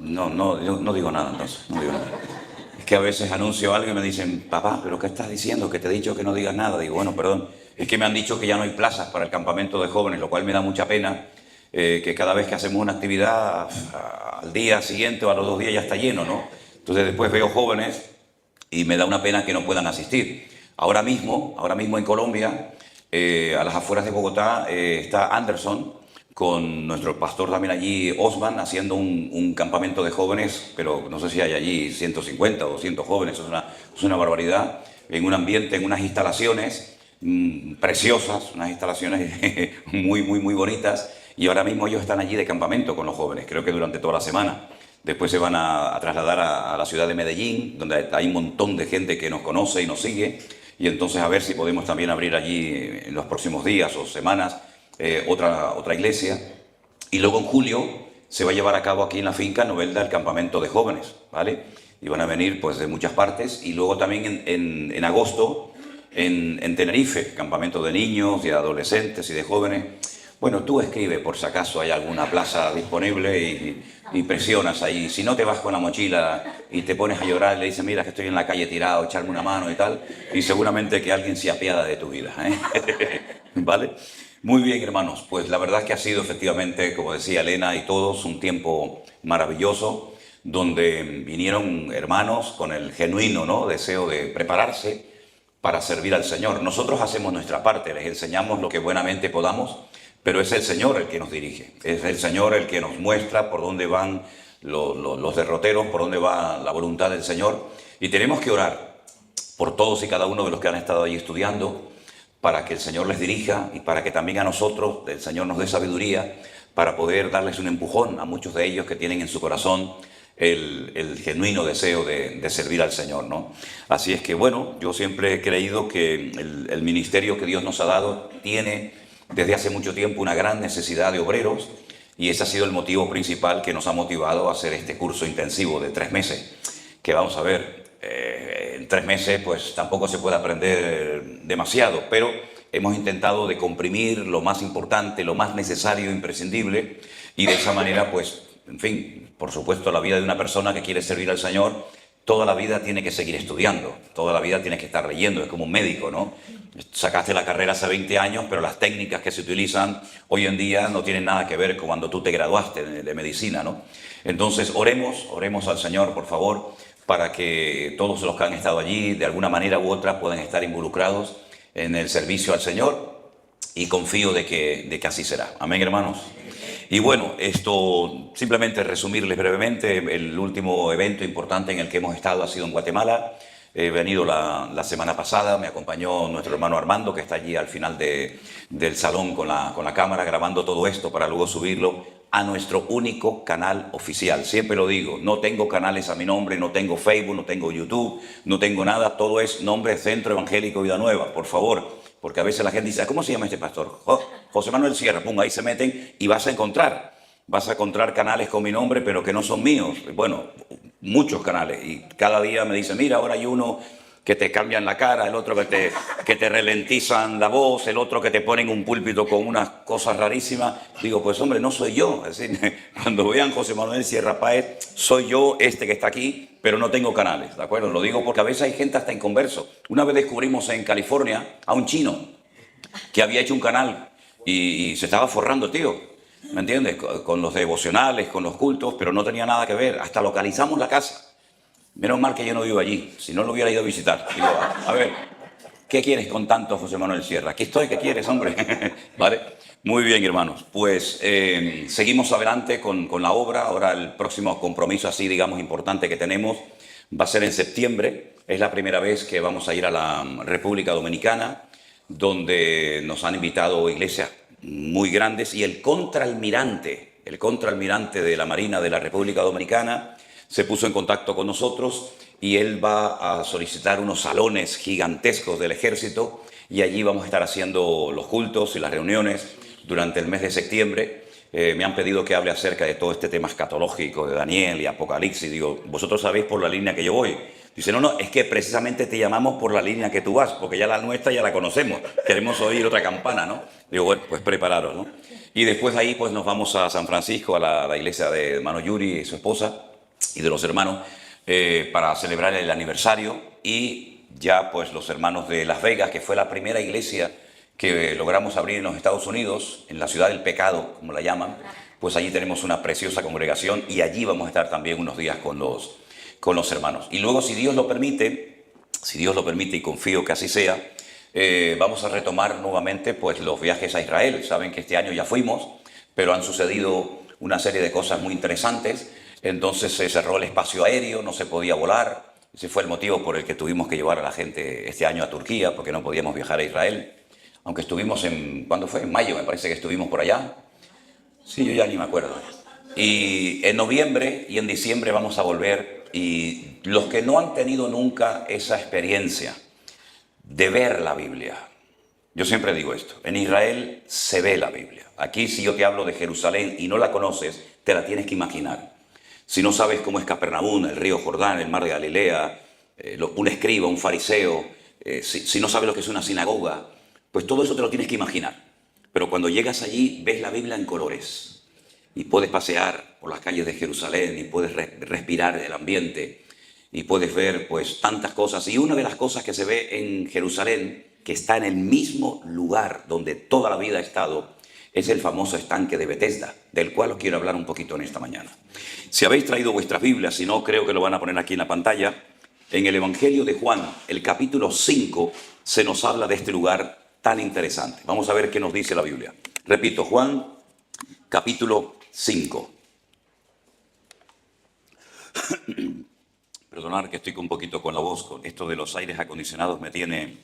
No digo nada entonces, no digo nada. Es que a veces anuncio algo y me dicen, papá, ¿pero qué estás diciendo? Que te he dicho que no digas nada. Digo, bueno, perdón, es que me han dicho que ya no hay plazas para el campamento de jóvenes, lo cual me da mucha pena, que cada vez que hacemos una actividad, al día siguiente o a los 2 días ya está lleno, ¿no? Entonces después veo jóvenes y me da una pena que no puedan asistir. Ahora mismo en Colombia, a las afueras de Bogotá, está Anderson con nuestro pastor también allí, Osman, haciendo un campamento de jóvenes, pero no sé si hay allí 150 o 200 jóvenes, es una barbaridad, en un ambiente, en unas instalaciones preciosas, unas instalaciones muy bonitas, y ahora mismo ellos están allí de campamento con los jóvenes, creo que durante toda la semana. Después se van a trasladar a la ciudad de Medellín, donde hay un montón de gente que nos conoce y nos sigue, y entonces a ver si podemos también abrir allí en los próximos días o semanas otra iglesia. Y luego en julio se va a llevar a cabo aquí en la finca Novelda el campamento de jóvenes, ¿vale? Y van a venir pues de muchas partes. Y luego también en agosto en Tenerife, campamento de niños, de adolescentes y de jóvenes. Bueno, tú escribe por si acaso hay alguna plaza disponible y presionas ahí. Si no te vas con la mochila y te pones a llorar y le dices, mira que estoy en la calle tirado, echarme una mano y tal, y seguramente que alguien se apiada de tu vida, ¿eh? ¿Vale? Muy bien, hermanos. Pues la verdad es que ha sido efectivamente, como decía Elena y todos, un tiempo maravilloso, donde vinieron hermanos con el genuino, ¿no?, deseo de prepararse para servir al Señor. Nosotros hacemos nuestra parte, les enseñamos lo que buenamente podamos, pero es el Señor el que nos dirige, es el Señor el que nos muestra por dónde van los derroteros, por dónde va la voluntad del Señor, y tenemos que orar por todos y cada uno de los que han estado allí estudiando, para que el Señor les dirija y para que también a nosotros el Señor nos dé sabiduría para poder darles un empujón a muchos de ellos que tienen en su corazón el genuino deseo de servir al Señor, ¿no? Así es que, bueno, yo siempre he creído que el ministerio que Dios nos ha dado tiene desde hace mucho tiempo una gran necesidad de obreros, y ese ha sido el motivo principal que nos ha motivado a hacer este curso intensivo de 3 meses, que vamos a ver, en 3 meses pues tampoco se puede aprender demasiado, pero hemos intentado de comprimir lo más importante, lo más necesario e imprescindible, y de esa manera pues, en fin, por supuesto la vida de una persona que quiere servir al Señor, toda la vida tiene que seguir estudiando, toda la vida tienes que estar leyendo, es como un médico, ¿no? Sacaste la carrera hace 20 años, pero las técnicas que se utilizan hoy en día no tienen nada que ver con cuando tú te graduaste de medicina, ¿no? Entonces oremos al Señor, por favor, para que todos los que han estado allí, de alguna manera u otra, puedan estar involucrados en el servicio al Señor, y confío de que así será. Amén, hermanos. Y bueno, esto simplemente resumirles brevemente, el último evento importante en el que hemos estado ha sido en Guatemala. He venido la semana pasada, me acompañó nuestro hermano Armando, que está allí al final del salón con la cámara grabando todo esto para luego subirlo a nuestro único canal oficial. Siempre lo digo, no tengo canales a mi nombre, no tengo Facebook, no tengo YouTube, no tengo nada, todo es nombre Centro Evangélico Vida Nueva, por favor. Porque a veces la gente dice, ¿cómo se llama este pastor? José Manuel Sierra. Pum, ahí se meten y vas a encontrar canales con mi nombre, pero que no son míos. Bueno, muchos canales. Y cada día me dicen, mira, ahora hay uno que te cambian la cara, el otro que te ralentizan la voz, el otro que te ponen un púlpito con unas cosas rarísimas. Digo, pues hombre, no soy yo. Es decir, cuando vean José Manuel Sierra Páez, soy yo este que está aquí, pero no tengo canales, ¿de acuerdo? Lo digo porque a veces hay gente hasta inconverso. Una vez descubrimos en California a un chino que había hecho un canal y se estaba forrando, tío, ¿me entiendes? Con los devocionales, con los cultos, pero no tenía nada que ver. Hasta localizamos la casa. Menos mal que yo no vivo allí, si no lo hubiera ido a visitar. Digo, a ver, ¿qué quieres con tanto, José Manuel Sierra? Aquí estoy, ¿qué quieres, hombre? ¿Vale? Muy bien, hermanos. Pues seguimos adelante con la obra. Ahora el próximo compromiso así, digamos, importante que tenemos va a ser en septiembre. Es la primera vez que vamos a ir a la República Dominicana, donde nos han invitado iglesias muy grandes, y el contraalmirante de la Marina de la República Dominicana se puso en contacto con nosotros, y él va a solicitar unos salones gigantescos del ejército, y allí vamos a estar haciendo los cultos y las reuniones durante el mes de septiembre. Me han pedido que hable acerca de todo este tema escatológico de Daniel y Apocalipsis. Digo, vosotros sabéis por la línea que yo voy. Dice, no, es que precisamente te llamamos por la línea que tú vas, porque ya la nuestra ya la conocemos, queremos oír otra campana, ¿no? Digo, bueno, pues prepararos, ¿no? Y después de ahí pues nos vamos a San Francisco, a la iglesia de hermano Yuri y su esposa, y de los hermanos para celebrar el aniversario, y ya pues los hermanos de Las Vegas, que fue la primera iglesia que logramos abrir en los Estados Unidos, en la ciudad del pecado, como la llaman, pues allí tenemos una preciosa congregación y allí vamos a estar también unos días con los hermanos. Y luego, si Dios lo permite y confío que así sea, vamos a retomar nuevamente pues los viajes a Israel. Saben que este año ya fuimos, pero han sucedido una serie de cosas muy interesantes. Entonces se cerró el espacio aéreo, no se podía volar. Ese fue el motivo por el que tuvimos que llevar a la gente este año a Turquía, porque no podíamos viajar a Israel. Aunque estuvimos ¿cuándo fue? En mayo, me parece que estuvimos por allá. Sí, yo ya ni me acuerdo. Y en noviembre y en diciembre vamos a volver. Y los que no han tenido nunca esa experiencia de ver la Biblia, yo siempre digo esto, en Israel se ve la Biblia. Aquí, si yo te hablo de Jerusalén y no la conoces, te la tienes que imaginar. Si no sabes cómo es Capernaum, el río Jordán, el mar de Galilea, un escriba, un fariseo, si no sabes lo que es una sinagoga, pues todo eso te lo tienes que imaginar. Pero cuando llegas allí, ves la Biblia en colores y puedes pasear por las calles de Jerusalén y puedes respirar el ambiente y puedes ver pues tantas cosas. Y una de las cosas que se ve en Jerusalén, que está en el mismo lugar donde toda la vida ha estado, es el famoso estanque de Betesda, del cual os quiero hablar un poquito en esta mañana. Si habéis traído vuestras Biblias, si no, creo que lo van a poner aquí en la pantalla. En el Evangelio de Juan, el capítulo 5, se nos habla de este lugar tan interesante. Vamos a ver qué nos dice la Biblia. Repito, Juan, capítulo 5. Perdonad que estoy un poquito con la voz, con esto de los aires acondicionados me tiene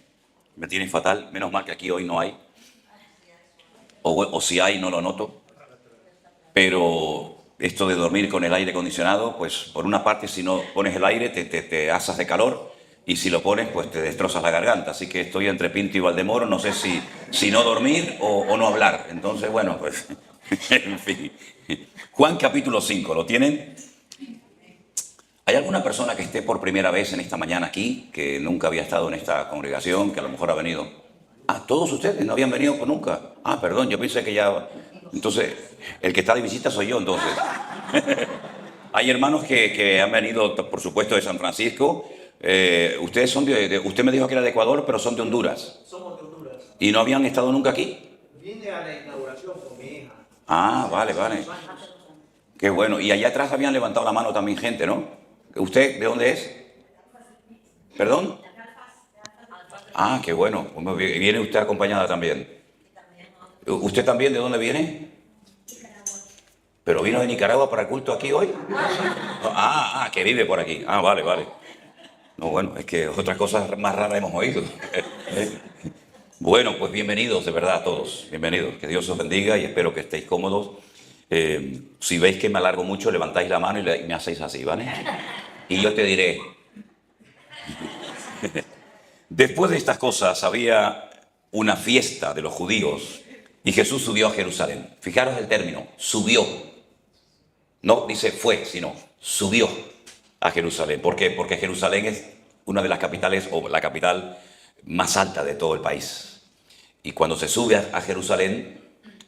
fatal. Menos mal que aquí hoy no hay. O si hay, no lo noto. Pero esto de dormir con el aire acondicionado, pues por una parte, si no pones el aire, te asas de calor. Y si lo pones, pues te destrozas la garganta. Así que estoy entre Pinto y Valdemoro, no sé si no dormir o no hablar. Entonces, bueno, pues, en fin. Juan capítulo 5, ¿lo tienen? ¿Hay alguna persona que esté por primera vez en esta mañana aquí, que nunca había estado en esta congregación, que a lo mejor ha venido? Ah, ¿todos ustedes no habían venido nunca? Ah, perdón, yo pensé que ya... Entonces, el que está de visita soy yo, entonces. Hay hermanos que han venido, por supuesto, de San Francisco. Ustedes son usted me dijo que era de Ecuador, pero son de Honduras. Somos de Honduras. ¿Y no habían estado nunca aquí? Vine a la inauguración con mi hija. Ah, vale. Qué bueno. Y allá atrás habían levantado la mano también gente, ¿no? ¿Usted de dónde es? ¿Perdón? Ah, qué bueno. ¿Viene usted acompañada también? ¿Usted también de dónde viene? ¿Pero vino de Nicaragua para el culto aquí hoy? Que vive por aquí. Ah, vale. No, bueno, es que otras cosas más raras hemos oído. Bueno, pues bienvenidos de verdad a todos. Bienvenidos. Que Dios os bendiga y espero que estéis cómodos. Si veis que me alargo mucho, levantáis la mano y me hacéis así, ¿vale? Y yo te diré. Después de estas cosas había una fiesta de los judíos y Jesús subió a Jerusalén. Fijaros el término, subió. No dice fue, sino subió a Jerusalén. ¿Por qué? Porque Jerusalén es una de las capitales o la capital más alta de todo el país. Y cuando se sube a Jerusalén,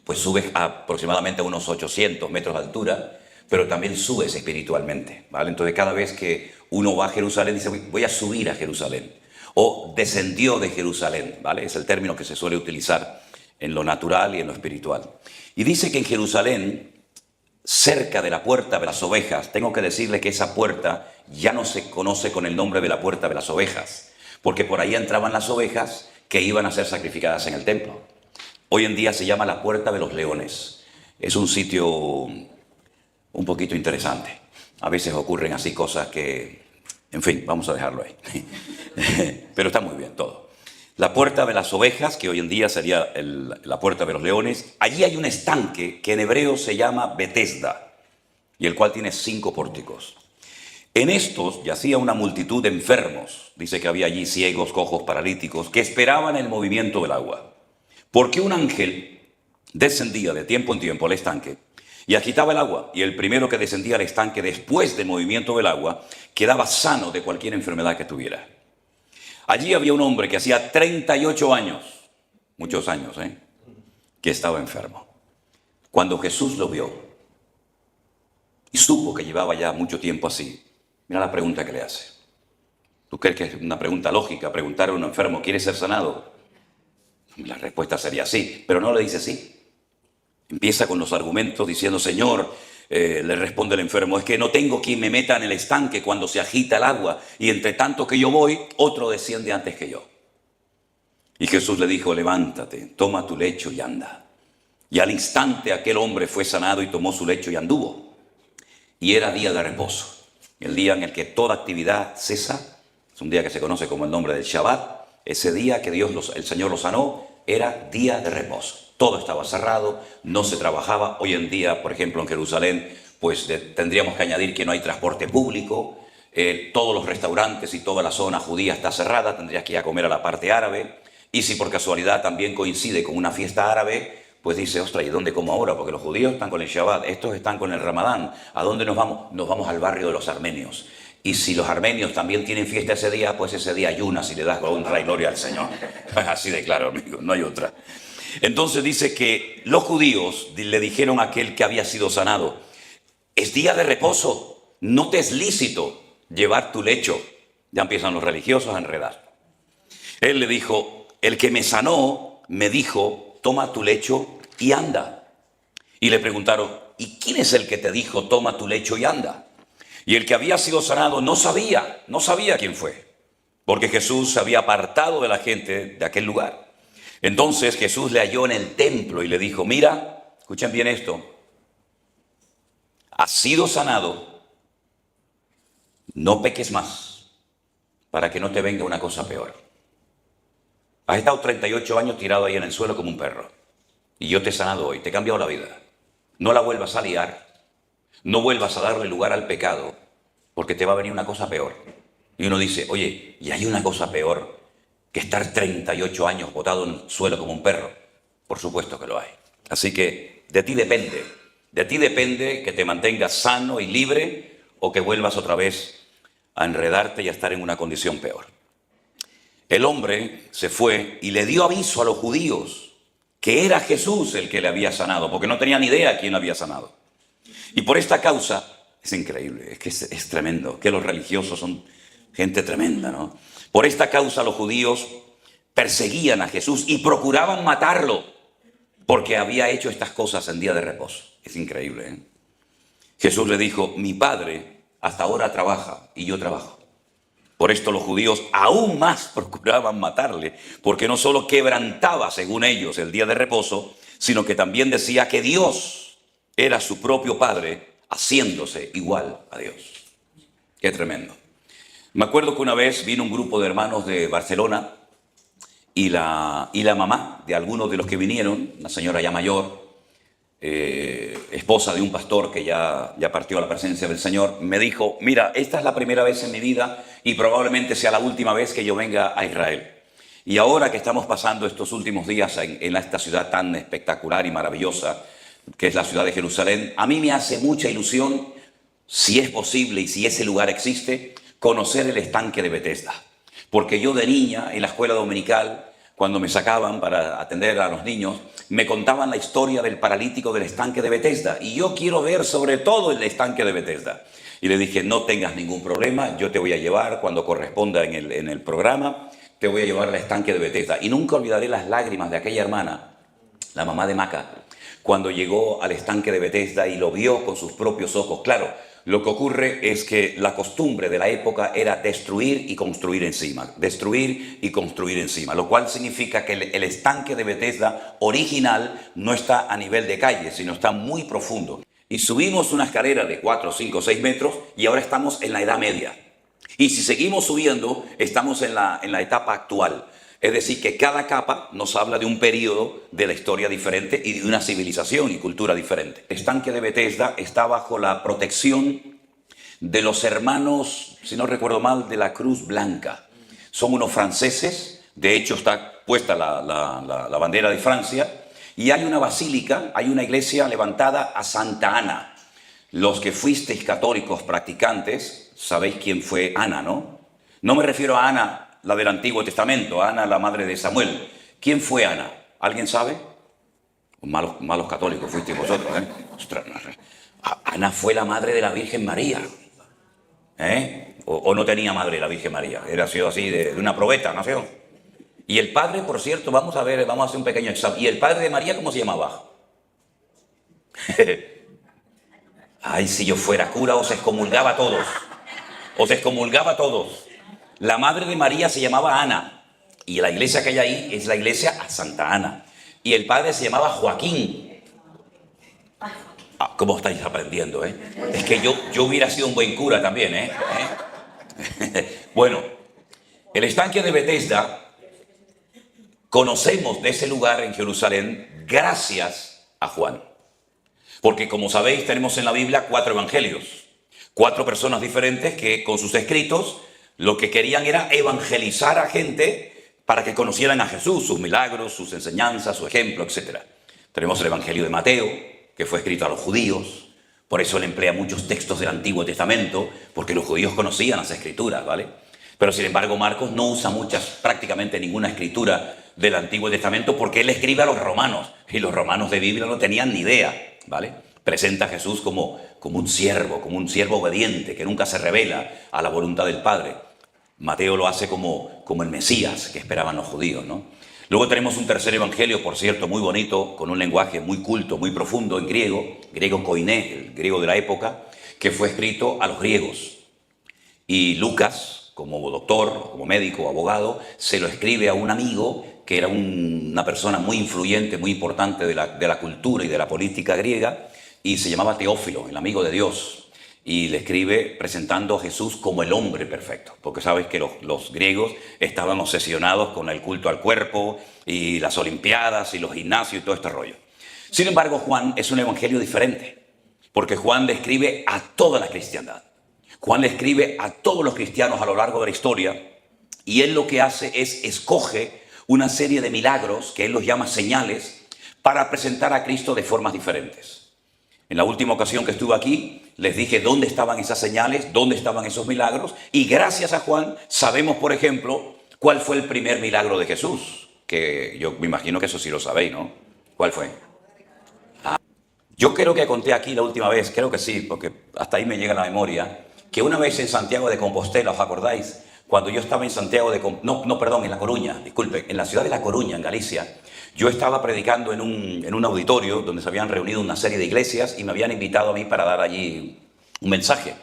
pues subes aproximadamente a unos 800 metros de altura, pero también subes espiritualmente, ¿vale? Entonces cada vez que uno va a Jerusalén dice, voy a subir a Jerusalén. O descendió de Jerusalén, ¿vale? Es el término que se suele utilizar en lo natural y en lo espiritual. Y dice que en Jerusalén, cerca de la puerta de las ovejas, tengo que decirle que esa puerta ya no se conoce con el nombre de la puerta de las ovejas, porque por ahí entraban las ovejas que iban a ser sacrificadas en el templo. Hoy en día se llama la Puerta de los Leones. Es un sitio un poquito interesante. A veces ocurren así cosas que, en fin, vamos a dejarlo ahí. Pero está muy bien todo. La Puerta de las Ovejas, que hoy en día sería la Puerta de los Leones. Allí hay un estanque que en hebreo se llama Betesda, y el cual tiene 5 pórticos. En estos yacía una multitud de enfermos. Dice que había allí ciegos, cojos, paralíticos, que esperaban el movimiento del agua. Porque un ángel descendía de tiempo en tiempo al estanque y agitaba el agua, y el primero que descendía al estanque después del movimiento del agua quedaba sano de cualquier enfermedad que tuviera. Allí había un hombre que hacía 38 años, muchos años, que estaba enfermo. Cuando Jesús lo vio, y supo que llevaba ya mucho tiempo así. Mira la pregunta que le hace. ¿Tú crees que es una pregunta lógica preguntar a un enfermo, ¿quieres ser sanado? La respuesta sería sí, pero no le dice sí. Empieza con los argumentos diciendo, Señor, le responde el enfermo, es que no tengo quien me meta en el estanque cuando se agita el agua, y entre tanto que yo voy, otro desciende antes que yo. Y Jesús le dijo, levántate, toma tu lecho y anda. Y al instante aquel hombre fue sanado y tomó su lecho y anduvo. Y era día de reposo, el día en el que toda actividad cesa. Es un día que se conoce como el nombre del Shabbat. Ese día que el Señor lo sanó, era día de reposo. Todo estaba cerrado, no se trabajaba. Hoy en día, por ejemplo, en Jerusalén, pues tendríamos que añadir que no hay transporte público. Todos los restaurantes y toda la zona judía está cerrada. Tendrías que ir a comer a la parte árabe. Y si por casualidad también coincide con una fiesta árabe, pues dice, ostras, ¿y dónde como ahora? Porque los judíos están con el Shabbat, estos están con el Ramadán. ¿A dónde nos vamos? Nos vamos al barrio de los armenios. Y si los armenios también tienen fiesta ese día, pues ese día ayunas y le das honra y gloria al Señor. Así de claro, amigo, no hay otra. Entonces dice que los judíos le dijeron a aquel que había sido sanado, es día de reposo, no te es lícito llevar tu lecho. Ya empiezan los religiosos a enredar. Él le dijo, el que me sanó me dijo, toma tu lecho y anda. Y le preguntaron, ¿y quién es el que te dijo, toma tu lecho y anda? Y el que había sido sanado no sabía quién fue, porque Jesús se había apartado de la gente de aquel lugar. Entonces Jesús le halló en el templo y le dijo, mira, escuchen bien esto, has sido sanado, no peques más, para que no te venga una cosa peor. Has estado 38 años tirado ahí en el suelo como un perro, y yo te he sanado hoy, te he cambiado la vida. No la vuelvas a liar. No vuelvas a darle lugar al pecado, porque te va a venir una cosa peor. Y uno dice, oye, ¿y hay una cosa peor que estar 38 años botado en el suelo como un perro? Por supuesto que lo hay. Así que de ti depende que te mantengas sano y libre o que vuelvas otra vez a enredarte y a estar en una condición peor. El hombre se fue y le dio aviso a los judíos que era Jesús el que le había sanado, porque no tenían idea quién había sanado. Y por esta causa, es increíble, es que es tremendo, que los religiosos son gente tremenda, ¿no? Por esta causa los judíos perseguían a Jesús y procuraban matarlo, porque había hecho estas cosas en día de reposo. Es increíble, ¿eh? Jesús le dijo, mi Padre hasta ahora trabaja y yo trabajo. Por esto los judíos aún más procuraban matarle, porque no solo quebrantaba, según ellos, el día de reposo, sino que también decía que Dios era su propio Padre, haciéndose igual a Dios. Qué tremendo. Me acuerdo que una vez vino un grupo de hermanos de Barcelona y la mamá de algunos de los que vinieron, una señora ya mayor, esposa de un pastor que ya partió a la presencia del Señor, me dijo, mira, esta es la primera vez en mi vida y probablemente sea la última vez que yo venga a Israel. Y ahora que estamos pasando estos últimos días en esta ciudad tan espectacular y maravillosa, que es la ciudad de Jerusalén, a mí me hace mucha ilusión, si es posible y si ese lugar existe, conocer el estanque de Betesda. Porque yo de niña, en la escuela dominical, cuando me sacaban para atender a los niños, me contaban la historia del paralítico del estanque de Betesda. Y yo quiero ver sobre todo el estanque de Betesda. Y le dije, no tengas ningún problema, yo te voy a llevar cuando corresponda en el programa, te voy a llevar al estanque de Betesda. Y nunca olvidaré las lágrimas de aquella hermana, la mamá de Maca, cuando llegó al estanque de Betesda y lo vio con sus propios ojos. Claro, lo que ocurre es que la costumbre de la época era destruir y construir encima, lo cual significa que el estanque de Betesda original no está a nivel de calle, sino está muy profundo. Y subimos una escalera de 4, 5, 6 metros y ahora estamos en la Edad Media. Y si seguimos subiendo, estamos en la etapa actual. Es decir, que cada capa nos habla de un periodo de la historia diferente y de una civilización y cultura diferente. El estanque de Betesda está bajo la protección de los hermanos, si no recuerdo mal, de la Cruz Blanca. Son unos franceses, de hecho está puesta la bandera de Francia, y hay una basílica, hay una iglesia levantada a Santa Ana. Los que fuisteis católicos practicantes, sabéis quién fue Ana, ¿no? No me refiero a Ana, la del Antiguo Testamento, Ana, la madre de Samuel. ¿Quién fue Ana? ¿Alguien sabe? Malos católicos fuisteis vosotros, ¿eh? Ostras, Ana fue la madre de la Virgen María. O no tenía madre la Virgen María. Era sido así de una probeta, ¿nació? Y el padre, por cierto, vamos a hacer un pequeño examen. ¿Y el padre de María cómo se llamaba? Ay, si yo fuera cura os excomulgaba a todos. Os excomulgaba a todos. La madre de María se llamaba Ana. Y la iglesia que hay ahí es la iglesia a Santa Ana. Y el padre se llamaba Joaquín. ¿Cómo estáis aprendiendo, Es que yo hubiera sido un buen cura también, Bueno, el estanque de Betesda, conocemos de ese lugar en Jerusalén gracias a Juan. Porque como sabéis, tenemos en la Biblia 4 evangelios. 4 personas diferentes que con sus escritos lo que querían era evangelizar a gente para que conocieran a Jesús, sus milagros, sus enseñanzas, su ejemplo, etc. Tenemos el evangelio de Mateo, que fue escrito a los judíos. Por eso él emplea muchos textos del Antiguo Testamento, porque los judíos conocían las escrituras, ¿vale? Pero sin embargo Marcos no usa prácticamente ninguna escritura del Antiguo Testamento, porque él escribe a los romanos, y los romanos de Biblia no tenían ni idea, ¿vale? Presenta a Jesús como un siervo obediente, que nunca se revela a la voluntad del Padre. Mateo lo hace como el Mesías que esperaban los judíos, ¿no? Luego tenemos un tercer evangelio, por cierto, muy bonito, con un lenguaje muy culto, muy profundo en griego koiné, el griego de la época, que fue escrito a los griegos. Y Lucas, como doctor, como médico, abogado, se lo escribe a un amigo que era una persona muy influyente, muy importante de la cultura y de la política griega, y se llamaba Teófilo, el amigo de Dios. Y le escribe presentando a Jesús como el hombre perfecto, porque sabes que los griegos estaban obsesionados con el culto al cuerpo y las olimpiadas y los gimnasios y todo este rollo. Sin embargo, Juan es un evangelio diferente, porque Juan le escribe a toda la cristiandad. Juan le escribe a todos los cristianos a lo largo de la historia, y él lo que hace es escoge una serie de milagros, que él los llama señales, para presentar a Cristo de formas diferentes. En la última ocasión que estuve aquí, les dije dónde estaban esas señales, dónde estaban esos milagros, y gracias a Juan sabemos, por ejemplo, cuál fue el primer milagro de Jesús, que yo me imagino que eso sí lo sabéis, ¿no? ¿Cuál fue? Yo creo que conté aquí la última vez, creo que sí, porque hasta ahí me llega la memoria, que una vez en Santiago de Compostela, ¿os acordáis? Cuando yo estaba en Santiago de Compostela, en La Coruña, disculpen, en la ciudad de La Coruña, en Galicia, yo estaba predicando en un auditorio donde se habían reunido una serie de iglesias y me habían invitado a mí para dar allí un mensaje.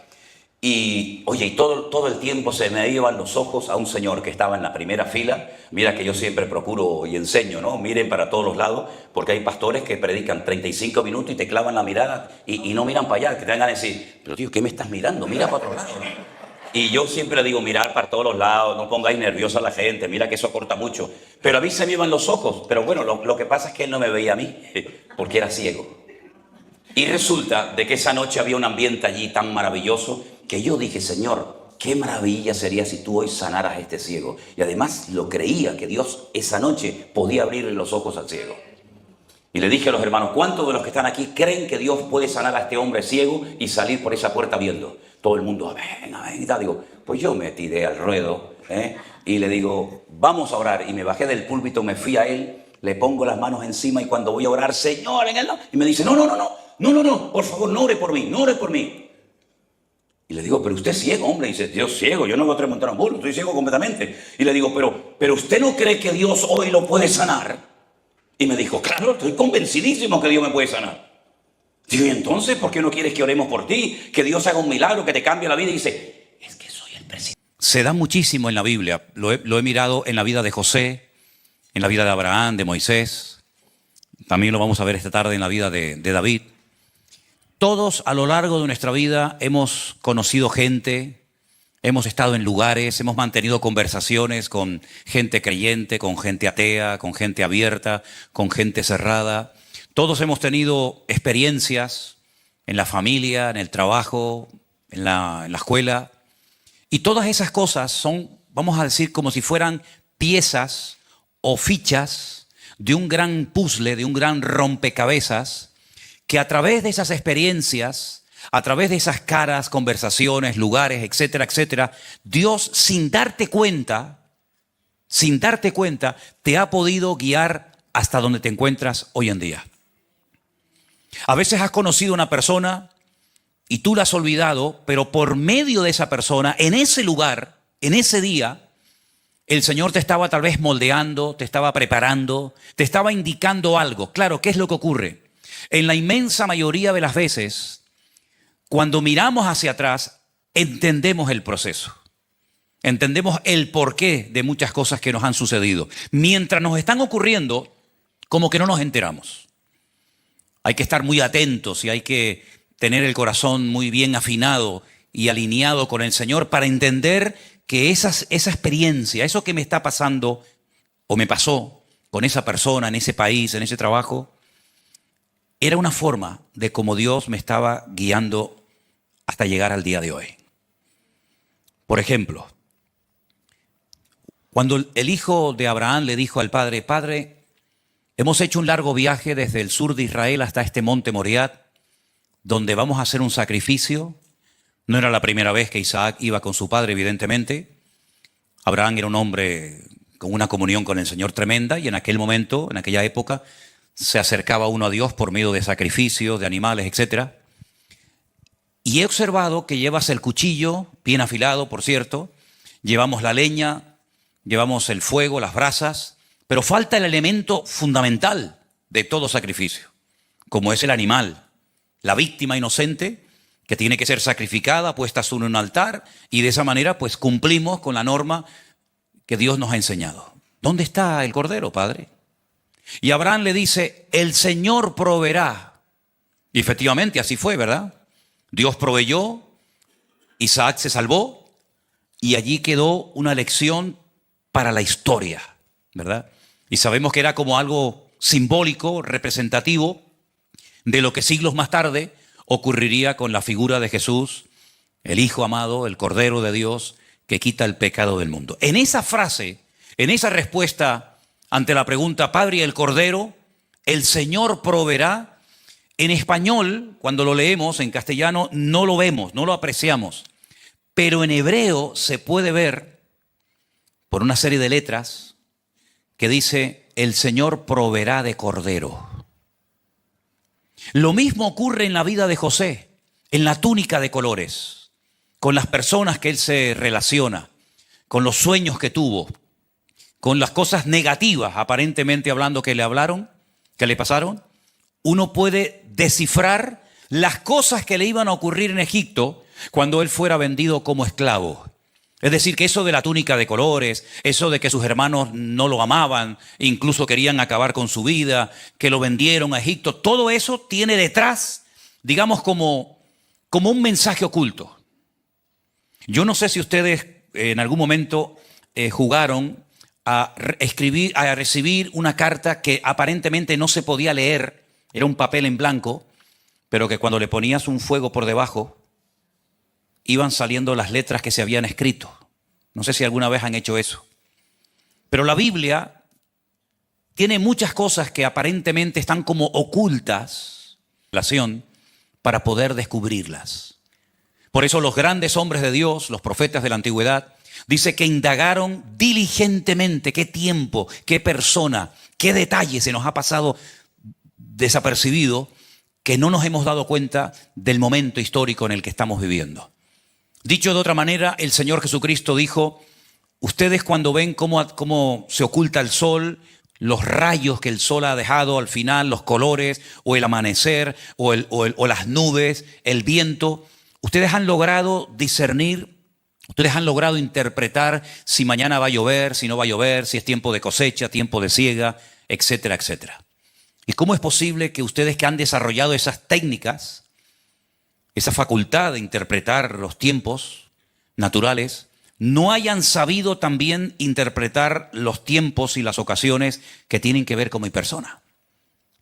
Y, oye, y todo el tiempo se me iban los ojos a un señor que estaba en la primera fila. Mira que yo siempre procuro y enseño, ¿no? Miren para todos los lados, porque hay pastores que predican 35 minutos y te clavan la mirada y no miran para allá, que te vengan a decir, pero tío, ¿qué me estás mirando? Mira para otro lado, ¿no? Y yo siempre digo, mirar para todos los lados, no pongáis nerviosa a la gente, mira que eso corta mucho. Pero a mí se me iban los ojos, pero bueno, lo que pasa es que él no me veía a mí, porque era ciego. Y resulta de que esa noche había un ambiente allí tan maravilloso, que yo dije, Señor, qué maravilla sería si tú hoy sanaras a este ciego. Y además lo creía, que Dios esa noche podía abrirle los ojos al ciego. Y le dije a los hermanos, ¿cuántos de los que están aquí creen que Dios puede sanar a este hombre ciego y salir por esa puerta viendo? Todo el mundo, amén, amén. Y digo, pues yo me tiré al ruedo, y le digo, vamos a orar. Y me bajé del púlpito, me fui a él, le pongo las manos encima y cuando voy a orar, Señor, en el nombre. Y me dice, no, por favor, no ore por mí, no ore por mí. Y le digo, pero usted es ciego, hombre. Y dice, Dios ciego, yo no voy a montar un burro, estoy ciego completamente. Y le digo, pero usted no cree que Dios hoy lo puede sanar. Y me dijo, claro, estoy convencidísimo que Dios me puede sanar. Digo, ¿y entonces por qué no quieres que oremos por ti? Que Dios haga un milagro, que te cambie la vida. Y dice, es que soy el presidente. Se da muchísimo en la Biblia. Lo he mirado en la vida de José, en la vida de Abraham, de Moisés. También lo vamos a ver esta tarde en la vida de David. Todos a lo largo de nuestra vida hemos conocido gente, hemos estado en lugares, hemos mantenido conversaciones con gente creyente, con gente atea, con gente abierta, con gente cerrada. Todos hemos tenido experiencias en la familia, en el trabajo, en la escuela. Y todas esas cosas son, vamos a decir, como si fueran piezas o fichas de un gran puzzle, de un gran rompecabezas, que a través de esas experiencias, a través de esas caras, conversaciones, lugares, etcétera, etcétera, Dios, sin darte cuenta, te ha podido guiar hasta donde te encuentras hoy en día. A veces has conocido a una persona y tú la has olvidado, pero por medio de esa persona, en ese lugar, en ese día, el Señor te estaba tal vez moldeando, te estaba preparando, te estaba indicando algo. Claro, ¿qué es lo que ocurre? En la inmensa mayoría de las veces, cuando miramos hacia atrás, entendemos el proceso. Entendemos el porqué de muchas cosas que nos han sucedido. Mientras nos están ocurriendo, como que no nos enteramos. Hay que estar muy atentos y hay que tener el corazón muy bien afinado y alineado con el Señor para entender que esa experiencia, eso que me está pasando o me pasó con esa persona, en ese país, en ese trabajo, era una forma de cómo Dios me estaba guiando hasta llegar al día de hoy. Por ejemplo, cuando el hijo de Abraham le dijo al padre: Padre, hemos hecho un largo viaje desde el sur de Israel hasta este monte Moriah, donde vamos a hacer un sacrificio. No era la primera vez que Isaac iba con su padre, evidentemente. Abraham era un hombre con una comunión con el Señor tremenda, y en aquel momento, en aquella época, se acercaba uno a Dios por medio de sacrificios, de animales, etc. Y he observado que llevas el cuchillo, bien afilado, por cierto, llevamos la leña, llevamos el fuego, las brasas, pero falta el elemento fundamental de todo sacrificio, como es el animal, la víctima inocente que tiene que ser sacrificada, puesta sobre un altar, y de esa manera pues cumplimos con la norma que Dios nos ha enseñado. ¿Dónde está el cordero, Padre? Y Abraham le dice: el Señor proveerá. Y efectivamente así fue, ¿verdad? Dios proveyó, Isaac se salvó, y allí quedó una lección para la historia, ¿verdad? Y sabemos que era como algo simbólico, representativo de lo que siglos más tarde ocurriría con la figura de Jesús, el Hijo amado, el Cordero de Dios, que quita el pecado del mundo. En esa frase, en esa respuesta ante la pregunta: Padre, el Cordero, el Señor proveerá, en español, cuando lo leemos, en castellano, no lo vemos, no lo apreciamos. Pero en hebreo se puede ver, por una serie de letras, que dice: el Señor proveerá de cordero. Lo mismo ocurre en la vida de José, en la túnica de colores, con las personas que él se relaciona, con los sueños que tuvo, con las cosas negativas, aparentemente hablando, que le hablaron, que le pasaron. Uno puede descifrar las cosas que le iban a ocurrir en Egipto cuando él fuera vendido como esclavo. Es decir, que eso de la túnica de colores, eso de que sus hermanos no lo amaban, incluso querían acabar con su vida, que lo vendieron a Egipto, todo eso tiene detrás, digamos, como un mensaje oculto. Yo no sé si ustedes en algún momento jugaron a recibir una carta que aparentemente no se podía leer, era un papel en blanco, pero que cuando le ponías un fuego por debajo, iban saliendo las letras que se habían escrito. No sé si alguna vez han hecho eso. Pero la Biblia tiene muchas cosas que aparentemente están como ocultas, para poder descubrirlas. Por eso los grandes hombres de Dios, los profetas de la antigüedad, dice que indagaron diligentemente qué tiempo, qué persona, qué detalle se nos ha pasado desapercibido, que no nos hemos dado cuenta del momento histórico en el que estamos viviendo. Dicho de otra manera, el Señor Jesucristo dijo: ustedes cuando ven cómo se oculta el sol, los rayos que el sol ha dejado al final, los colores, o el amanecer, o las nubes, el viento, ustedes han logrado discernir, ustedes han logrado interpretar si mañana va a llover, si no va a llover, si es tiempo de cosecha, tiempo de siega, etcétera, etcétera. ¿Y cómo es posible que ustedes, que han desarrollado esas técnicas, esa facultad de interpretar los tiempos naturales, no hayan sabido también interpretar los tiempos y las ocasiones que tienen que ver con mi persona?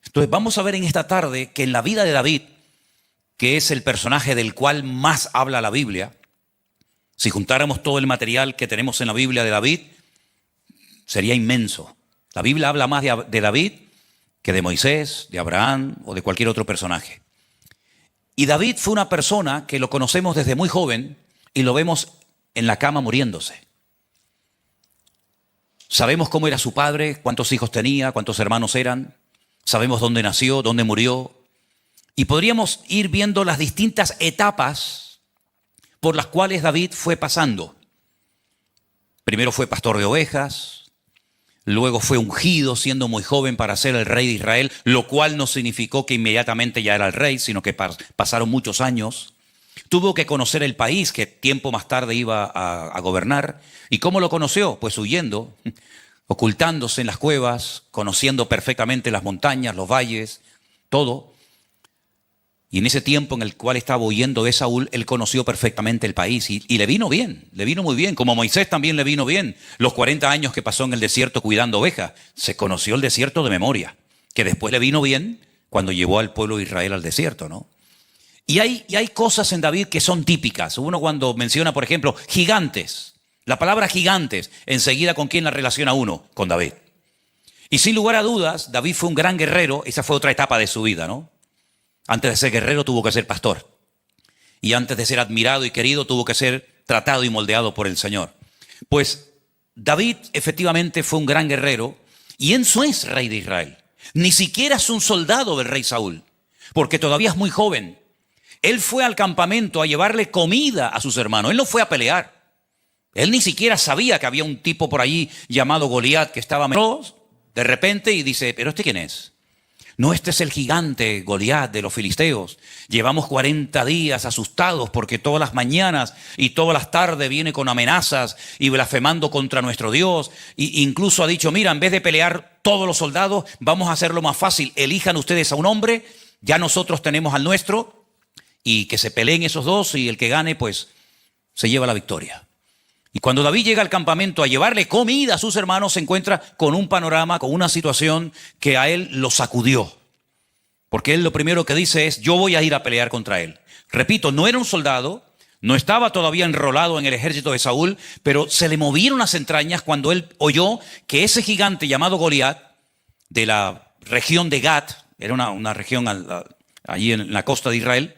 Entonces vamos a ver en esta tarde que en la vida de David, que es el personaje del cual más habla la Biblia, si juntáramos todo el material que tenemos en la Biblia de David, sería inmenso. La Biblia habla más de David que de Moisés, de Abraham o de cualquier otro personaje. Y David fue una persona que lo conocemos desde muy joven y lo vemos en la cama muriéndose. Sabemos cómo era su padre, cuántos hijos tenía, cuántos hermanos eran. Sabemos dónde nació, dónde murió. Y podríamos ir viendo las distintas etapas por las cuales David fue pasando. Primero fue pastor de ovejas, luego fue ungido siendo muy joven para ser el rey de Israel, lo cual no significó que inmediatamente ya era el rey, sino que pasaron muchos años. Tuvo que conocer el país que tiempo más tarde iba a gobernar. ¿Y cómo lo conoció? Pues huyendo, ocultándose en las cuevas, conociendo perfectamente las montañas, los valles, todo. Y en ese tiempo en el cual estaba huyendo de Saúl, él conoció perfectamente el país y le vino bien, le vino muy bien, como a Moisés también le vino bien. Los 40 años que pasó en el desierto cuidando ovejas, se conoció el desierto de memoria, que después le vino bien cuando llevó al pueblo de Israel al desierto, ¿no? Y hay cosas en David que son típicas. Uno cuando menciona, por ejemplo, gigantes, la palabra gigantes, enseguida ¿con quién la relaciona uno? Con David. Y sin lugar a dudas, David fue un gran guerrero, esa fue otra etapa de su vida, ¿no? Antes de ser guerrero tuvo que ser pastor. Y antes de ser admirado y querido tuvo que ser tratado y moldeado por el Señor. Pues David efectivamente fue un gran guerrero y en su es rey de Israel. Ni siquiera es un soldado del rey Saúl, porque todavía es muy joven. Él fue al campamento a llevarle comida a sus hermanos. Él no fue a pelear. Él ni siquiera sabía que había un tipo por allí llamado Goliat que estaba de repente y dice, ¿pero este quién es? No, este es el gigante Goliat de los filisteos. Llevamos 40 días asustados porque todas las mañanas y todas las tardes viene con amenazas y blasfemando contra nuestro Dios. E incluso ha dicho, mira, en vez de pelear todos los soldados, vamos a hacerlo más fácil. Elijan ustedes a un hombre, ya nosotros tenemos al nuestro, y que se peleen esos dos y el que gane, pues, se lleva la victoria. Y cuando David llega al campamento a llevarle comida a sus hermanos, se encuentra con un panorama, con una situación que a él lo sacudió. Porque él lo primero que dice es, yo voy a ir a pelear contra él. Repito, no era un soldado, no estaba todavía enrolado en el ejército de Saúl, pero se le movieron las entrañas cuando él oyó que ese gigante llamado Goliat, de la región de Gat, era una región allí en la costa de Israel,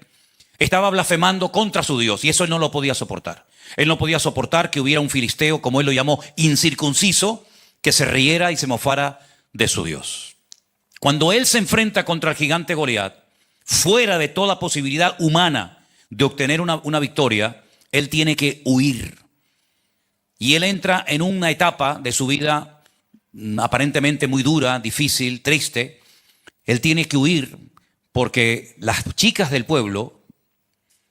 estaba blasfemando contra su Dios y eso él no lo podía soportar. Él no podía soportar que hubiera un filisteo, como él lo llamó, incircunciso, que se riera y se mofara de su Dios. Cuando él se enfrenta contra el gigante Goliat, fuera de toda posibilidad humana de obtener una victoria, él tiene que huir. Y él entra en una etapa de su vida aparentemente muy dura, difícil, triste. Él tiene que huir porque las chicas del pueblo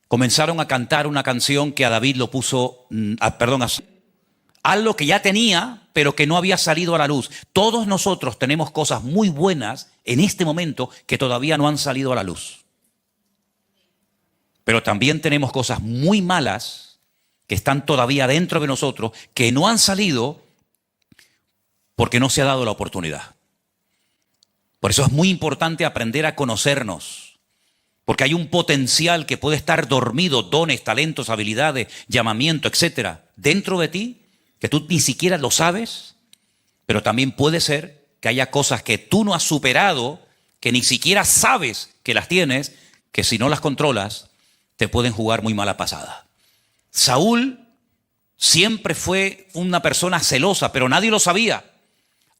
comenzaron a cantar una canción que a David lo puso, algo que ya tenía, pero que no había salido a la luz. Todos nosotros tenemos cosas muy buenas en este momento que todavía no han salido a la luz. Pero también tenemos cosas muy malas que están todavía dentro de nosotros, que no han salido porque no se ha dado la oportunidad. Por eso es muy importante aprender a conocernos. Porque hay un potencial que puede estar dormido, dones, talentos, habilidades, llamamiento, etcétera, dentro de ti, que tú ni siquiera lo sabes, pero también puede ser que haya cosas que tú no has superado, que ni siquiera sabes que las tienes, que si no las controlas, te pueden jugar muy mala pasada. Saúl siempre fue una persona celosa, pero nadie lo sabía,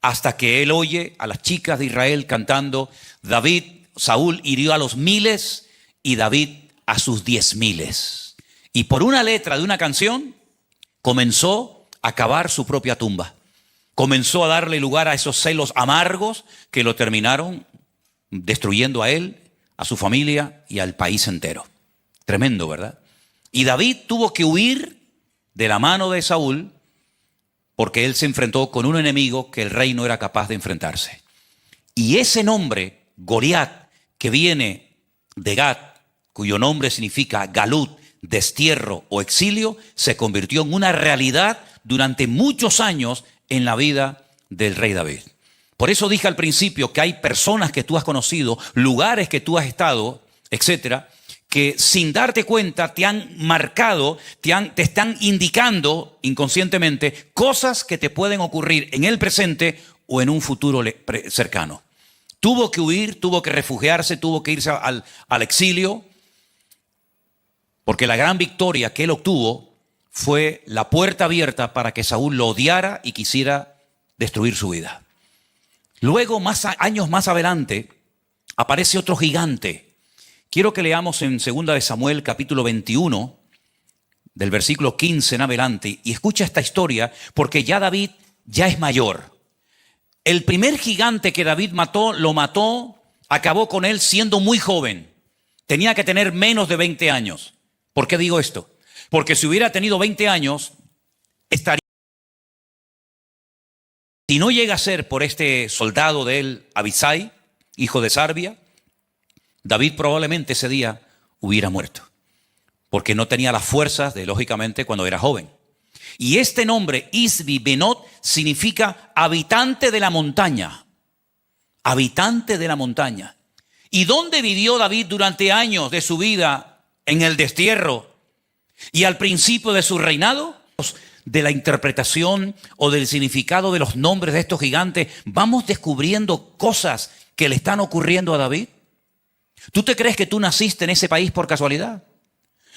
hasta que él oye a las chicas de Israel cantando, Saúl hirió a los 1000 y David a sus 10,000. Y por una letra de una canción comenzó a cavar su propia tumba. Comenzó a darle lugar a esos celos amargos que lo terminaron destruyendo a él, a su familia y al país entero. Tremendo, ¿verdad? Y David tuvo que huir de la mano de Saúl porque él se enfrentó con un enemigo que el rey no era capaz de enfrentarse. Y ese nombre, Goliat, que viene de Gat, cuyo nombre significa galut, destierro o exilio, se convirtió en una realidad durante muchos años en la vida del rey David. Por eso dije al principio que hay personas que tú has conocido, lugares que tú has estado, etcétera, que sin darte cuenta te han marcado, te están indicando inconscientemente cosas que te pueden ocurrir en el presente o en un futuro cercano. Tuvo que huir, tuvo que refugiarse, tuvo que irse al exilio, porque la gran victoria que él obtuvo fue la puerta abierta para que Saúl lo odiara y quisiera destruir su vida. Luego, años más adelante, aparece otro gigante Quiero que leamos en 2 de Samuel capítulo 21, del versículo 15 en adelante, y escucha esta historia porque ya David ya es mayor. El primer gigante que David mató, acabó con él siendo muy joven. Tenía que tener menos de 20 años. ¿Por qué digo esto? Porque si hubiera tenido 20 años, estaría... Si no llega a ser por este soldado de él, Abisai, hijo de Sarbia, David probablemente ese día hubiera muerto. Porque no tenía las fuerzas de, lógicamente, cuando era joven. Y este nombre, Isbi-Benot, significa habitante de la montaña. Habitante de la montaña. ¿Y dónde vivió David durante años de su vida? En el destierro. Y al principio de su reinado, de la interpretación o del significado de los nombres de estos gigantes, vamos descubriendo cosas que le están ocurriendo a David. ¿Tú te crees que tú naciste en ese país por casualidad?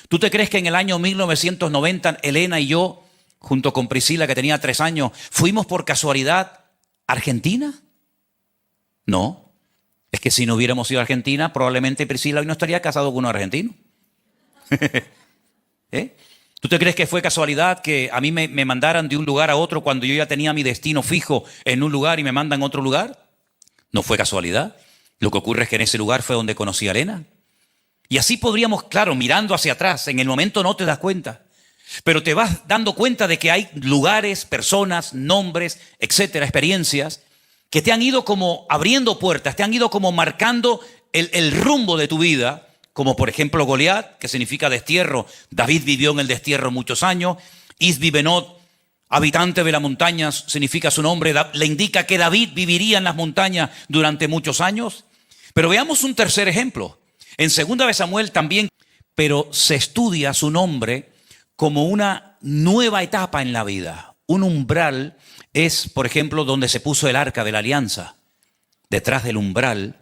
¿Tú te crees que en el año 1990 Elena y yo, junto con Priscila, que tenía 3 años, fuimos por casualidad a Argentina? No. Es que si no hubiéramos ido a Argentina, probablemente Priscila hoy no estaría casado con un argentino. ¿Eh? ¿Tú te crees que fue casualidad que a mí me mandaran de un lugar a otro cuando yo ya tenía mi destino fijo en un lugar y me mandan a otro lugar? No fue casualidad. Lo que ocurre es que en ese lugar fue donde conocí a Elena. Y así podríamos, claro, mirando hacia atrás, en el momento no te das cuenta, pero te vas dando cuenta de que hay lugares, personas, nombres, etcétera, experiencias que te han ido como abriendo puertas, te han ido como marcando el rumbo de tu vida, como por ejemplo Goliat, que significa destierro. David vivió en el destierro muchos años. Isbi-Benot, habitante de las montañas, significa su nombre, le indica que David viviría en las montañas durante muchos años. Pero veamos un tercer ejemplo. En 2 de Samuel también, pero se estudia su nombre como una nueva etapa en la vida. Un umbral es, por ejemplo, donde se puso el arca de la alianza. Detrás del umbral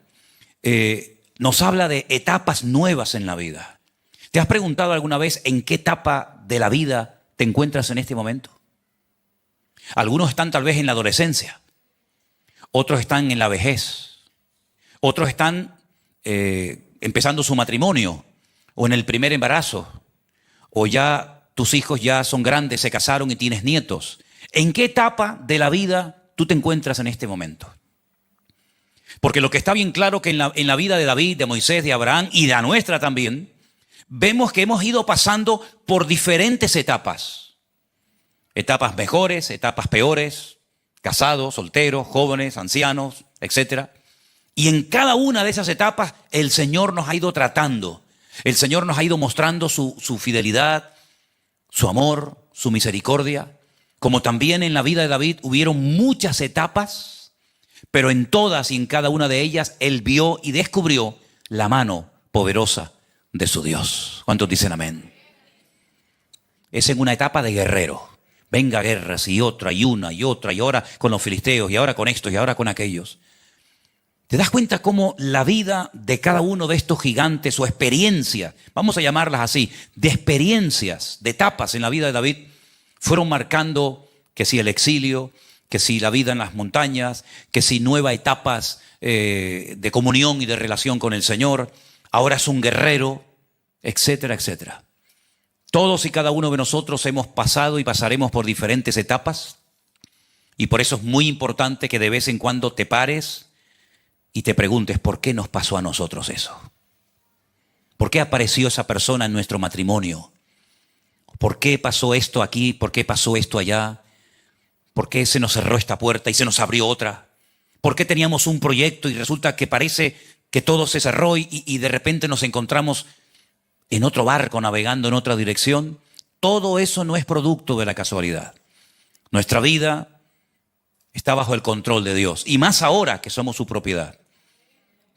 nos habla de etapas nuevas en la vida. ¿Te has preguntado alguna vez en qué etapa de la vida te encuentras en este momento? Algunos están tal vez en la adolescencia, otros están en la vejez, otros están empezando su matrimonio o en el primer embarazo, o ya tus hijos ya son grandes, se casaron y tienes nietos. ¿En qué etapa de la vida tú te encuentras en este momento? Porque lo que está bien claro que en la vida de David, de Moisés, de Abraham y de la nuestra también, vemos que hemos ido pasando por diferentes etapas. Etapas mejores, etapas peores, casados, solteros, jóvenes, ancianos, etcétera. Y en cada una de esas etapas el Señor nos ha ido tratando. El Señor nos ha ido mostrando su fidelidad, su amor, su misericordia. Como también en la vida de David hubieron muchas etapas, pero en todas y en cada una de ellas Él vio y descubrió la mano poderosa de su Dios. ¿Cuántos dicen amén? Es en una etapa de guerrero. Venga guerras y otra y una y otra y ahora con los filisteos y ahora con estos y ahora con aquellos. ¿Te das cuenta cómo la vida de cada uno de estos gigantes o experiencias, vamos a llamarlas así, de experiencias, de etapas en la vida de David, fueron marcando que si el exilio, que si la vida en las montañas, que si nuevas etapas de comunión y de relación con el Señor, ahora es un guerrero, etcétera, etcétera. Todos y cada uno de nosotros hemos pasado y pasaremos por diferentes etapas y por eso es muy importante que de vez en cuando te pares y te preguntes, ¿por qué nos pasó a nosotros eso? ¿Por qué apareció esa persona en nuestro matrimonio? ¿Por qué pasó esto aquí? ¿Por qué pasó esto allá? ¿Por qué se nos cerró esta puerta y se nos abrió otra? ¿Por qué teníamos un proyecto y resulta que parece que todo se cerró y de repente nos encontramos en otro barco navegando en otra dirección? Todo eso no es producto de la casualidad. Nuestra vida está bajo el control de Dios y más ahora que somos su propiedad.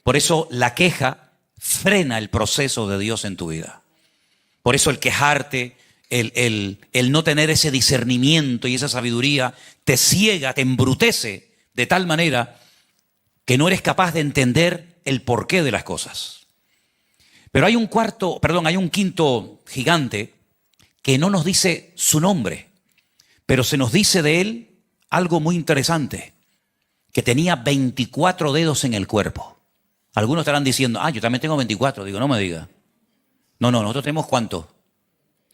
Por eso la queja frena el proceso de Dios en tu vida. Por eso el quejarte, el no tener ese discernimiento y esa sabiduría te ciega, te embrutece de tal manera que no eres capaz de entender el porqué de las cosas. Pero hay un quinto gigante que no nos dice su nombre, pero se nos dice de él algo muy interesante, que tenía 24 dedos en el cuerpo. Algunos estarán diciendo, yo también tengo 24. Digo, no me diga. No, nosotros tenemos ¿cuánto?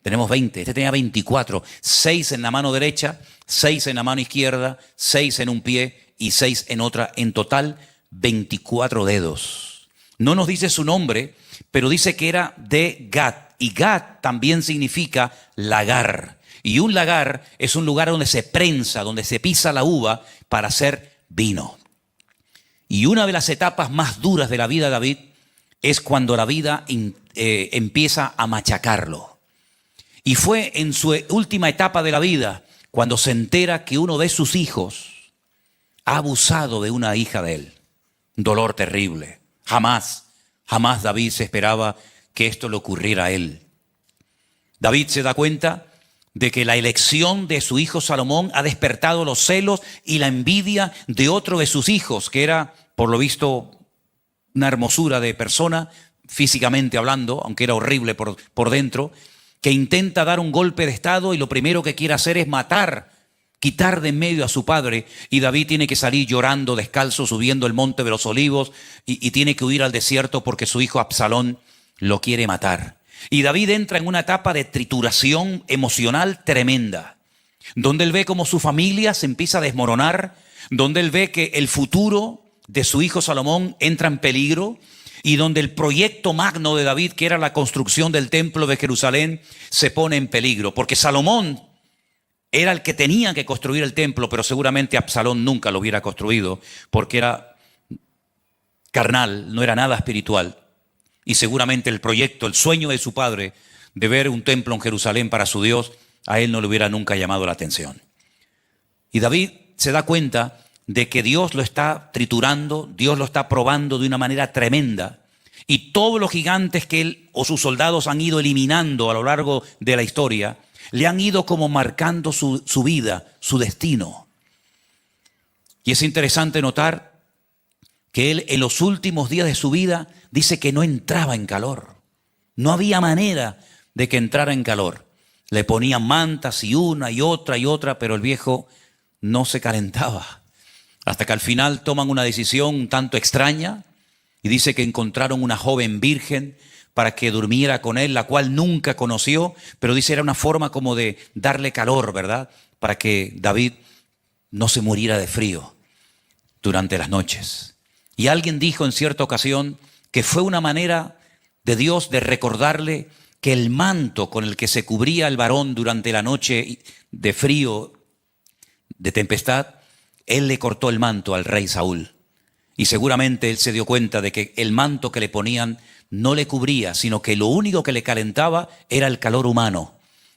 Tenemos 20. Este tenía 24. 6 en la mano derecha, 6 en la mano izquierda, 6 en un pie y 6 en otra. En total, 24 dedos. No nos dice su nombre, pero dice que era de Gad. Y Gad también significa lagar. Y un lagar es un lugar donde se prensa, donde se pisa la uva para hacer vino. Y una de las etapas más duras de la vida de David es cuando la vida empieza a machacarlo. Y fue en su última etapa de la vida cuando se entera que uno de sus hijos ha abusado de una hija de él. Un dolor terrible. Jamás David se esperaba que esto le ocurriera a él. David se da cuenta de que la elección de su hijo Salomón ha despertado los celos y la envidia de otro de sus hijos, que era, por lo visto, una hermosura de persona, físicamente hablando, aunque era horrible por dentro, que intenta dar un golpe de estado y lo primero que quiere hacer es matar, quitar de en medio a su padre. Y David tiene que salir llorando descalzo, subiendo el monte de los olivos y tiene que huir al desierto porque su hijo Absalón lo quiere matar. Y David entra en una etapa de trituración emocional tremenda, donde él ve cómo su familia se empieza a desmoronar, donde él ve que el futuro de su hijo Salomón entra en peligro y donde el proyecto magno de David, que era la construcción del templo de Jerusalén, se pone en peligro. Porque Salomón era el que tenía que construir el templo, pero seguramente Absalón nunca lo hubiera construido porque era carnal, no era nada espiritual. Y seguramente el proyecto, el sueño de su padre de ver un templo en Jerusalén para su Dios, a él no le hubiera nunca llamado la atención. Y David se da cuenta de que Dios lo está triturando, Dios lo está probando de una manera tremenda. Y todos los gigantes que él o sus soldados han ido eliminando a lo largo de la historia, le han ido como marcando su vida, su destino. Y es interesante notar que él en los últimos días de su vida dice que no entraba en calor. No había manera de que entrara en calor. Le ponían mantas y una y otra, pero el viejo no se calentaba. Hasta que al final toman una decisión un tanto extraña y dice que encontraron una joven virgen para que durmiera con él, la cual nunca conoció, pero dice era una forma como de darle calor, ¿verdad? Para que David no se muriera de frío durante las noches. Y alguien dijo en cierta ocasión que fue una manera de Dios de recordarle que el manto con el que se cubría el varón durante la noche de frío, de tempestad, él le cortó el manto al rey Saúl. Y seguramente él se dio cuenta de que el manto que le ponían no le cubría, sino que lo único que le calentaba era el calor humano,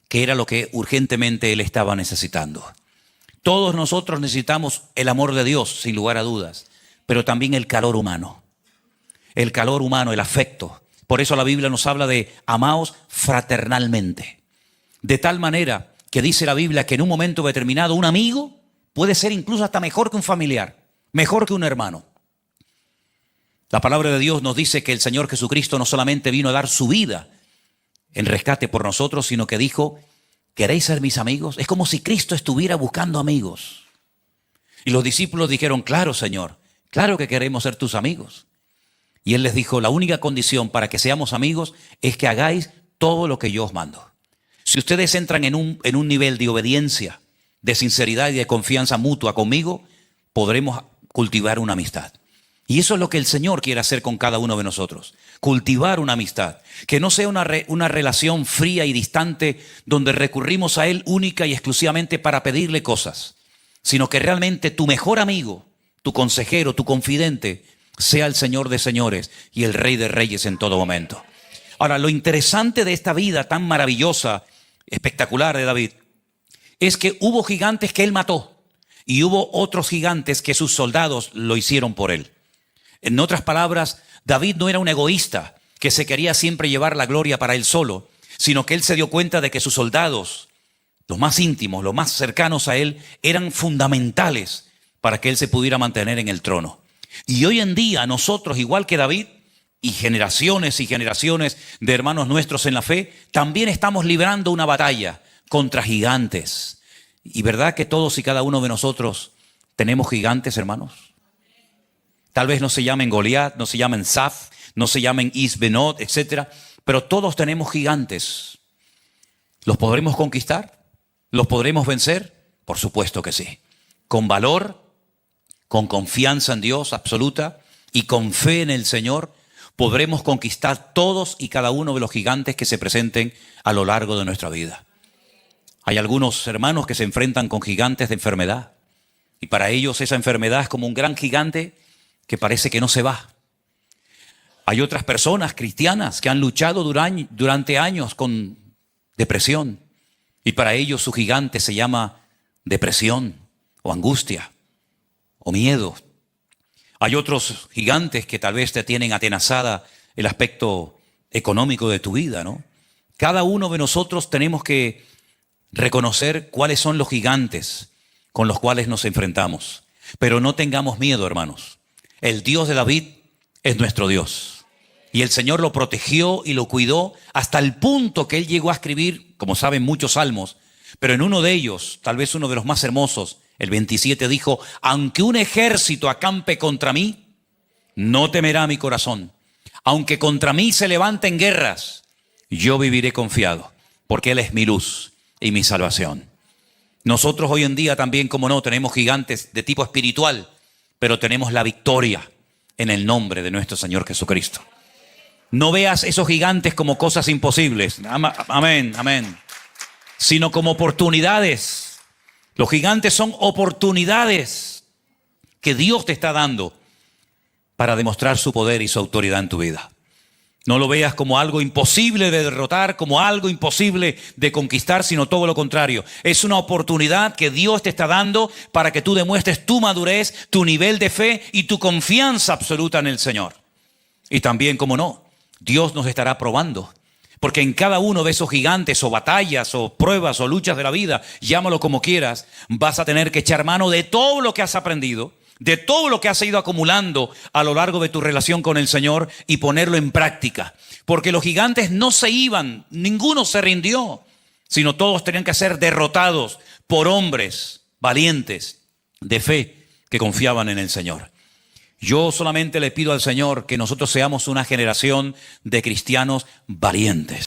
que era lo que urgentemente él estaba necesitando. Todos nosotros necesitamos el amor de Dios, sin lugar a dudas, pero también el calor humano. El calor humano, el afecto. Por eso la Biblia nos habla de amaos fraternalmente. De tal manera que dice la Biblia que en un momento determinado un amigo puede ser incluso hasta mejor que un familiar, mejor que un hermano. La palabra de Dios nos dice que el Señor Jesucristo no solamente vino a dar su vida en rescate por nosotros, sino que dijo, ¿queréis ser mis amigos? Es como si Cristo estuviera buscando amigos. Y los discípulos dijeron, claro, Señor, claro que queremos ser tus amigos. Y Él les dijo, la única condición para que seamos amigos es que hagáis todo lo que yo os mando. Si ustedes entran en un nivel de obediencia, de sinceridad y de confianza mutua conmigo, podremos cultivar una amistad. Y eso es lo que el Señor quiere hacer con cada uno de nosotros. Cultivar una amistad. Que no sea una relación fría y distante donde recurrimos a Él única y exclusivamente para pedirle cosas. Sino que realmente tu mejor amigo, tu consejero, tu confidente, sea el Señor de señores y el Rey de reyes en todo momento. Ahora, lo interesante de esta vida tan maravillosa, espectacular de David, es que hubo gigantes que él mató y hubo otros gigantes que sus soldados lo hicieron por él. En otras palabras, David no era un egoísta que se quería siempre llevar la gloria para él solo, sino que él se dio cuenta de que sus soldados, los más íntimos, los más cercanos a él, eran fundamentales para que él se pudiera mantener en el trono. Y hoy en día nosotros, igual que David, y generaciones de hermanos nuestros en la fe, también estamos librando una batalla contra gigantes. Y verdad que todos y cada uno de nosotros tenemos gigantes, hermanos. Tal vez no se llamen Goliat, no se llamen Saf, no se llamen Isbenot, etc. Pero todos tenemos gigantes. ¿Los podremos conquistar? ¿Los podremos vencer? Por supuesto que sí. Con valor, con confianza en Dios absoluta y con fe en el Señor, podremos conquistar todos y cada uno de los gigantes que se presenten a lo largo de nuestra vida. Hay algunos hermanos que se enfrentan con gigantes de enfermedad. Y para ellos esa enfermedad es como un gran gigante que parece que no se va. Hay otras personas cristianas que han luchado durante años con depresión. Y para ellos su gigante se llama depresión o angustia o miedo. Hay otros gigantes que tal vez te tienen atenazada el aspecto económico de tu vida, ¿no? Cada uno de nosotros tenemos que reconocer cuáles son los gigantes con los cuales nos enfrentamos. Pero no tengamos miedo, hermanos. El Dios de David es nuestro Dios. Y el Señor lo protegió y lo cuidó hasta el punto que él llegó a escribir, como saben, muchos salmos. Pero en uno de ellos, tal vez uno de los más hermosos, el 27 dijo: aunque un ejército acampe contra mí, no temerá mi corazón. Aunque contra mí se levanten guerras, yo viviré confiado, porque Él es mi luz y mi salvación. Nosotros hoy en día también, como no, tenemos gigantes de tipo espiritual, pero tenemos la victoria en el nombre de nuestro Señor Jesucristo. No veas esos gigantes como cosas imposibles. Amén, amén. Sino como oportunidades. Los gigantes son oportunidades que Dios te está dando para demostrar su poder y su autoridad en tu vida. No lo veas como algo imposible de derrotar, como algo imposible de conquistar, sino todo lo contrario. Es una oportunidad que Dios te está dando para que tú demuestres tu madurez, tu nivel de fe y tu confianza absoluta en el Señor. Y también, como no, Dios nos estará probando. Porque en cada uno de esos gigantes o batallas o pruebas o luchas de la vida, llámalo como quieras, vas a tener que echar mano de todo lo que has aprendido, de todo lo que has ido acumulando a lo largo de tu relación con el Señor y ponerlo en práctica. Porque los gigantes no se iban, ninguno se rindió, sino todos tenían que ser derrotados por hombres valientes de fe que confiaban en el Señor. Yo solamente le pido al Señor que nosotros seamos una generación de cristianos valientes.